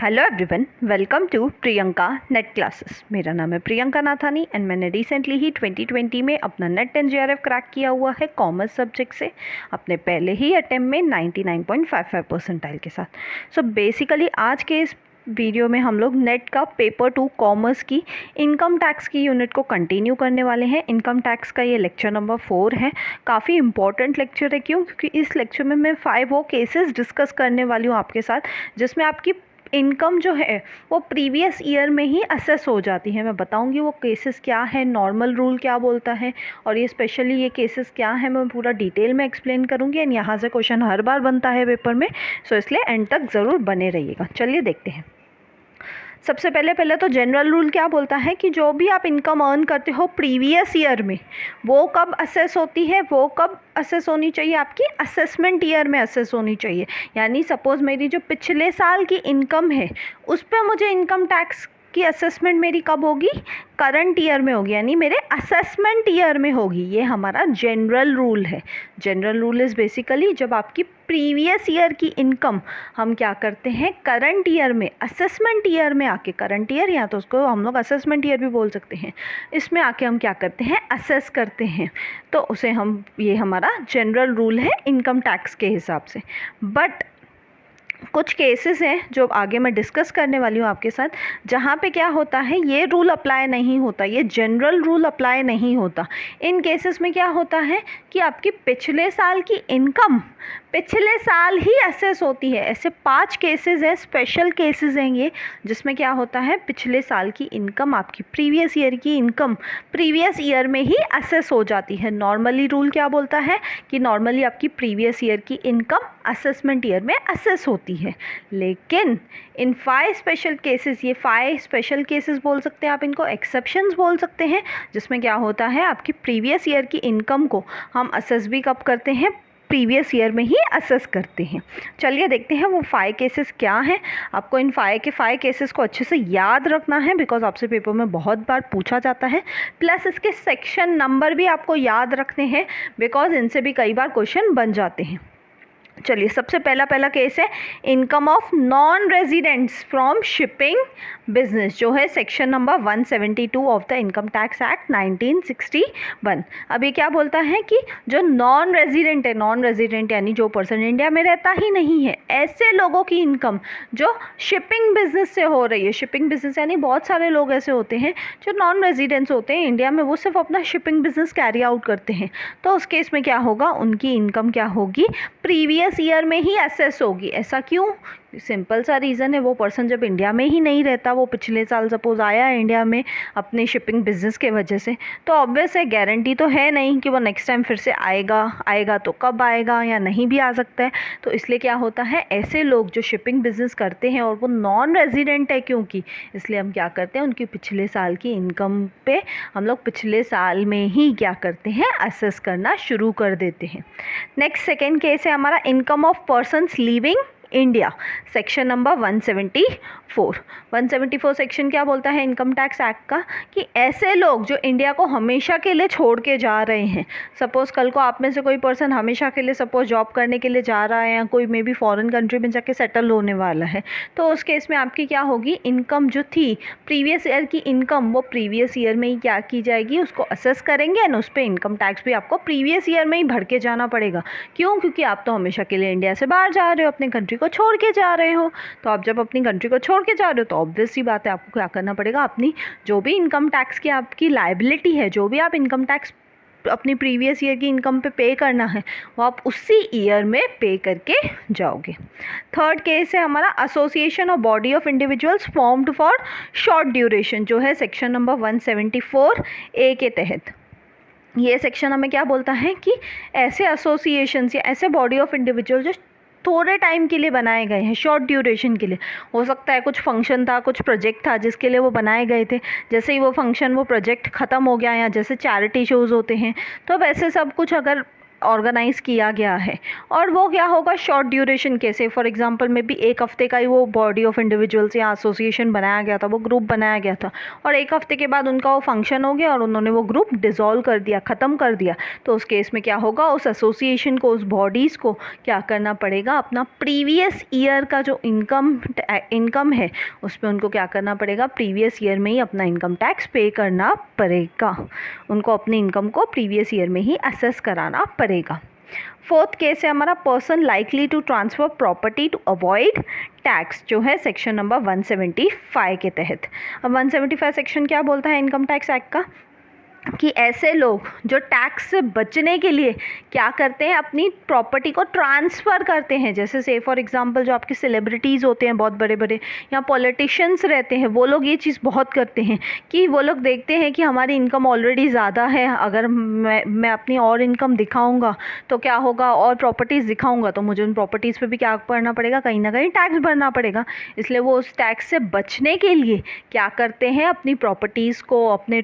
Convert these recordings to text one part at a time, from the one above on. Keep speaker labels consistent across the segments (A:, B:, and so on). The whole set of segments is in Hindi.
A: Hello everyone, welcome to Priyanka NET classes. मेरा नाम है प्रियंका नाथानी एंड मैंने रिसेंटली ही 2020 में अपना नेट एंड जेआरएफ क्रैक किया हुआ है कॉमर्स सब्जेक्ट से अपने पहले ही अटेम्प्ट में 99.55 परसेंटाइल के साथ। सो बेसिकली आज के इस वीडियो में हम लोग नेट का पेपर 2 कॉमर्स की इनकम टैक्स की यूनिट को कंटिन्यू करने वाले हैं। इनकम टैक्स का ये लेक्चर नंबर 4 है। काफ़ी इंपॉर्टेंट लेक्चर है, क्यों? क्योंकि इस लेक्चर में मैं 5 वो केसेस डिस्कस करने वाली हूँ आपके साथ जिसमें आपकी इनकम जो है वो प्रीवियस ईयर में ही असेस हो जाती है। मैं बताऊंगी वो केसेस क्या है, नॉर्मल रूल क्या बोलता है और ये स्पेशली ये केसेस क्या है, मैं पूरा डिटेल में एक्सप्लेन करूंगी। एंड यहाँ से क्वेश्चन हर बार बनता है पेपर में, सो इसलिए एंड तक ज़रूर बने रहिएगा। चलिए देखते हैं। सबसे पहले तो जनरल रूल क्या बोलता है कि जो भी आप इनकम अर्न करते हो प्रीवियस ईयर में, वो कब असेस होती है, वो कब असेस होनी चाहिए, आपकी असेसमेंट ईयर में असेस होनी चाहिए। यानी सपोज़ मेरी जो पिछले साल की इनकम है उस पर मुझे इनकम टैक्स की असेसमेंट मेरी कब होगी, करंट ईयर में होगी, यानी मेरे असेसमेंट ईयर में होगी। ये हमारा जनरल रूल है। जनरल रूल इज़ बेसिकली जब आपकी प्रीवियस ईयर की इनकम हम क्या करते हैं करंट ईयर में, असेसमेंट ईयर में आके, करंट ईयर या तो उसको हम लोग असेसमेंट ईयर भी बोल सकते हैं, इसमें आके हम क्या करते हैं, असेस करते हैं। तो उसे हम, ये हमारा जनरल रूल है इनकम टैक्स के हिसाब से। बट कुछ केसेस हैं जो आगे मैं डिस्कस करने वाली हूँ आपके साथ, जहाँ पे क्या होता है ये रूल अप्लाई नहीं होता, ये जनरल रूल अप्लाई नहीं होता। इन केसेस में क्या होता है कि आपकी पिछले साल की इनकम पिछले साल ही असेस होती है। ऐसे 5 केसेस हैं, स्पेशल केसेस हैं ये, जिसमें क्या होता है पिछले साल की इनकम, आपकी प्रीवियस ईयर की इनकम प्रीवियस ईयर में ही असेस हो जाती है। नॉर्मली रूल क्या बोलता है कि नॉर्मली आपकी प्रीवियस ईयर की इनकम असेसमेंट ईयर में असेस होती है। लेकिन इन 5 स्पेशल केसेस, ये 5 स्पेशल केसेस बोल सकते हैं आप, इनको एक्सेप्शंस बोल सकते हैं, जिसमें क्या होता है आपकी प्रीवियस ईयर की इनकम को हम असेस भी कब करते हैं, प्रीवियस ईयर में ही असेस करते हैं। चलिए देखते हैं वो 5 केसेस क्या हैं। आपको इन 5 केसेस को अच्छे से याद रखना है, बिकॉज आपसे पेपर में बहुत बार पूछा जाता है। प्लस इसके सेक्शन नंबर भी आपको याद रखने हैं, बिकॉज इनसे भी कई बार क्वेश्चन बन जाते हैं। चलिए सबसे पहला केस है income of non residents from shipping business, जो है section number 172 of the income tax act 1961। अब ये क्या बोलता है कि जो नॉन रेजिडेंट है, नॉन रेजिडेंट यानी जो पर्सन इंडिया में रहता ही नहीं है, ऐसे लोगों की इनकम जो शिपिंग बिजनेस से हो रही है। शिपिंग बिजनेस यानी बहुत सारे लोग ऐसे होते हैं जो नॉन रेजिडेंट्स होते हैं इंडिया में, वो सिर्फ अपना शिपिंग बिजनेस कैरी आउट करते हैं। तो उस केस में क्या होगा, उनकी इनकम क्या होगी, प्रीवियस ईयर में ही असेस होगी। ऐसा क्यों? सिंपल सा रीज़न है, वो पर्सन जब इंडिया में ही नहीं रहता, वो पिछले साल सपोज आया है इंडिया में अपने शिपिंग बिजनेस के वजह से, तो ऑब्वियस है गारंटी तो है नहीं कि वो नेक्स्ट टाइम फिर से आएगा तो कब आएगा या नहीं भी आ सकता है। तो इसलिए क्या होता है, ऐसे लोग जो शिपिंग बिजनेस करते हैं और वो नॉन रेजिडेंट है क्योंकि, इसलिए हम क्या करते हैं उनकी पिछले साल की इनकम पे हम लोग पिछले साल में ही क्या करते हैं, असेस करना शुरू कर देते हैं। नेक्स्ट सेकेंड केस है हमारा income of persons living India, section number 174 section क्या बोलता है इनकम टैक्स एक्ट का, कि ऐसे लोग जो इंडिया को हमेशा के लिए छोड़ के जा रहे हैं। सपोज़ कल को आप में से कोई पर्सन हमेशा के लिए सपोज़ जॉब करने के लिए जा रहा है, या कोई मे बी फॉरेन कंट्री में जाके सेटल होने वाला है, तो उस केस में आपकी क्या होगी, इनकम जो थी प्रीवियस ईयर की इनकम, वो प्रीवियस ईयर में ही क्या की जाएगी, उसको असेस करेंगे एंड उस पर इनकम टैक्स भी आपको प्रीवियस ईयर में ही भर के जाना पड़ेगा। क्यों? क्योंकि आप तो हमेशा के लिए इंडिया से बाहर जा रहे हो, अपने कंट्री को छोड़ के जा रहे हो। तो आप जब अपनी कंट्री को छोड़ के जा रहे हो तो ऑब्वियस सी बात है आपको क्या करना पड़ेगा, अपनी जो भी इनकम टैक्स की आपकी लायबिलिटी है, जो भी आप इनकम टैक्स अपनी प्रीवियस ईयर की इनकम पे करना है, वो आप उसी ईयर में पे करके जाओगे। थर्ड केस है हमारा association of body of individuals formed for short duration, जो है सेक्शन नंबर 174A के तहत। ये सेक्शन हमें क्या बोलता है कि ऐसे एसोसिएशंस या ऐसे बॉडी ऑफ इंडिविजुअल जो थोड़े टाइम के लिए बनाए गए हैं, शॉर्ट ड्यूरेशन के लिए, हो सकता है कुछ फंक्शन था, कुछ प्रोजेक्ट था जिसके लिए वो बनाए गए थे, जैसे ही वो फंक्शन वो प्रोजेक्ट ख़त्म हो गया, या जैसे चैरिटी शोज़ होते हैं, तो अब ऐसे सब कुछ अगर ऑर्गेनाइज़ किया गया है, और वो क्या होगा शॉर्ट ड्यूरेशन के से फॉर एग्जांपल में भी 1 हफ्ते का ही वो बॉडी ऑफ इंडिविजुअल्स या एसोसिएशन बनाया गया था, वो ग्रुप बनाया गया था, और 1 हफ्ते के बाद उनका वो फंक्शन हो गया और उन्होंने वो ग्रुप डिसॉल्व कर दिया, ख़त्म कर दिया। तो उस केस में क्या होगा, उस एसोसिएशन को, उस बॉडीज़ को क्या करना पड़ेगा, अपना प्रीवियस ईयर का जो इनकम है उस पर उनको क्या करना पड़ेगा, प्रीवियस ईयर में ही अपना इनकम टैक्स पे करना पड़ेगा। उनको अपनी इनकम को प्रीवियस ईयर में ही असेस कराना पड़ेगा। 4th केस है हमारा person likely to transfer property to avoid tax, जो है सेक्शन नंबर 175 के तहत। अब 175 सेक्शन क्या बोलता है इनकम टैक्स एक्ट का, कि ऐसे लोग जो टैक्स से बचने के लिए क्या करते हैं, अपनी प्रॉपर्टी को ट्रांसफ़र करते हैं। जैसे से फॉर एग्जांपल जो आपके सेलिब्रिटीज़ होते हैं बहुत बड़े बड़े, या पॉलिटिशियंस रहते हैं, वो लोग ये चीज़ बहुत करते हैं कि वो लोग देखते हैं कि हमारी इनकम ऑलरेडी ज़्यादा है, अगर मैं अपनी और इनकम दिखाऊंगा तो क्या होगा, और प्रॉपर्टीज़ दिखाऊंगा तो मुझे उन प्रॉपर्टीज़ पे भी क्या भरना पड़ेगा, कहीं ना कहीं टैक्स भरना पड़ेगा। इसलिए वो उस टैक्स से बचने के लिए क्या करते हैं, अपनी प्रॉपर्टीज़ को, अपने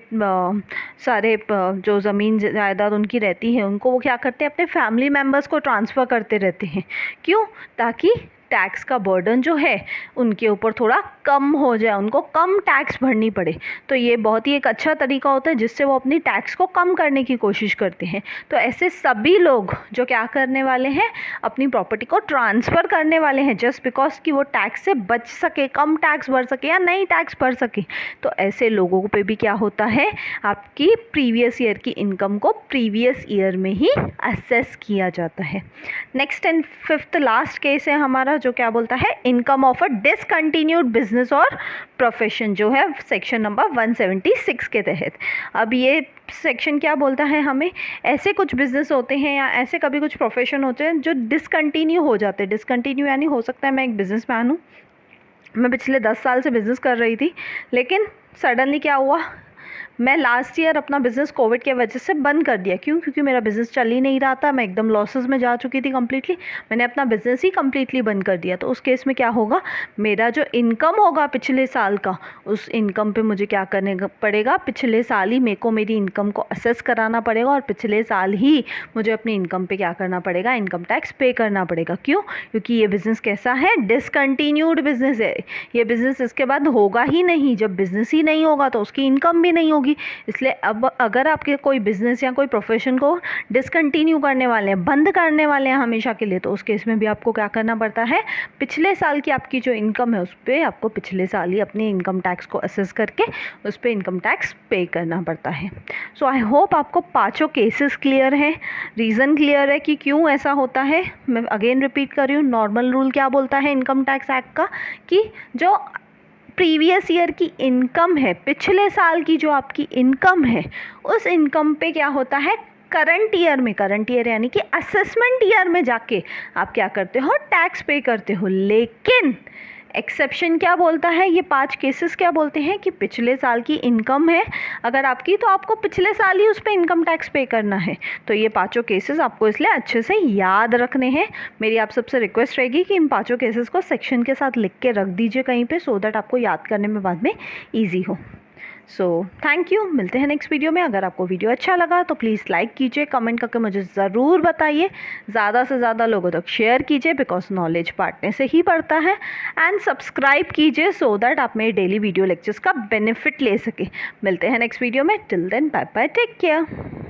A: सारे जो ज़मीन जायदाद उनकी रहती है उनको वो क्या करते हैं, अपने फैमिली मेम्बर्स को ट्रांसफ़र करते रहते हैं। क्यों, ताकि टैक्स का बर्डन जो है उनके ऊपर थोड़ा कम हो जाए, उनको कम टैक्स भरनी पड़े। तो ये बहुत ही एक अच्छा तरीका होता है जिससे वो अपनी टैक्स को कम करने की कोशिश करते हैं। तो ऐसे सभी लोग जो क्या करने वाले हैं, अपनी प्रॉपर्टी को ट्रांसफ़र करने वाले हैं जस्ट बिकॉज कि वो टैक्स से बच सके, कम टैक्स भर सके या नहीं टैक्स भर सके। तो ऐसे लोगों पे भी क्या होता है, आपकी प्रीवियस ईयर की इनकम को प्रीवियस ईयर में ही असेस किया जाता है। Next and 5th last case है हमारा, जो क्या बोलता है, income of a discontinued business और प्रोफेशन, जो है सेक्शन नंबर 176 के तहत। अब ये सेक्शन क्या बोलता है, हमें ऐसे कुछ बिजनेस होते हैं या ऐसे कभी कुछ प्रोफेशन होते हैं जो डिसकंटिन्यू हो जाते हैं। डिसकंटिन्यू यानी हो सकता है मैं एक बिजनेसमैन हूँ, मैं पिछले 10 साल से बिज़नेस कर रही थी, लेकिन सडनली क्या हुआ, मैं लास्ट ईयर अपना बिज़नेस कोविड के वजह से बंद कर दिया। क्यों, क्योंकि मेरा बिज़नेस चल ही नहीं रहा था, मैं एकदम लॉसेस में जा चुकी थी कम्प्लीटली। मैंने अपना बिज़नेस ही कम्प्लीटली बंद कर दिया। तो उस केस में क्या होगा, मेरा जो इनकम होगा पिछले साल का, उस इनकम पे मुझे क्या करने पड़ेगा, पिछले साल ही मेरे को मेरी इनकम को असेस कराना पड़ेगा, और पिछले साल ही मुझे अपनी इनकम पे क्या करना पड़ेगा, इनकम टैक्स पे करना पड़ेगा। क्यों, क्योंकि ये बिज़नेस कैसा है, डिसकंटिन्यूड बिज़नेस है। ये बिज़नेस इसके बाद होगा ही नहीं। जब बिज़नेस ही नहीं होगा तो उसकी इनकम भी नहीं होगी। इसलिए अब अगर आपके कोई बिजनेस या कोई प्रोफेशन को डिसकंटिन्यू करने वाले हैं, बंद करने वाले हैं हमेशा के लिए, तो उस केस में भी आपको क्या करना पड़ता है, पिछले साल की आपकी जो इनकम है उस पर आपको पिछले साल ही अपनी इनकम टैक्स को असेस करके उस पर इनकम टैक्स पे करना पड़ता है। सो आई होप आपको पाँचों केसेस क्लियर हैं, रीज़न क्लियर है कि क्यों ऐसा होता है। मैं अगेन रिपीट कर रही हूँ, नॉर्मल रूल क्या बोलता है इनकम टैक्स एक्ट का, कि जो प्रीवियस ईयर की इनकम है, पिछले साल की जो आपकी इनकम है, उस इनकम पे क्या होता है, करंट ईयर में, करंट ईयर यानी कि असेसमेंट ईयर में जाके आप क्या करते हो, टैक्स पे करते हो। लेकिन एक्सेप्शन क्या बोलता है, ये 5 केसेस क्या बोलते हैं कि पिछले साल की इनकम है अगर आपकी, तो आपको पिछले साल ही उस पर इनकम टैक्स पे करना है। तो ये 5 केसेस आपको इसलिए अच्छे से याद रखने हैं। मेरी आप सबसे रिक्वेस्ट रहेगी कि इन 5 केसेस को सेक्शन के साथ लिख के रख दीजिए कहीं पे, सो दैट आपको याद करने में बाद में ईजी हो। सो थैंक यू, मिलते हैं नेक्स्ट वीडियो में। अगर आपको वीडियो अच्छा लगा तो प्लीज़ लाइक कीजिए, कमेंट करके मुझे ज़रूर बताइए, ज़्यादा से ज़्यादा लोगों तक शेयर कीजिए, बिकॉज नॉलेज बांटने से ही बढ़ता है। एंड सब्सक्राइब कीजिए सो दैट आप मेरे डेली वीडियो लेक्चर्स का बेनिफिट ले सकें। मिलते हैं नेक्स्ट वीडियो में, till then bye bye, take care.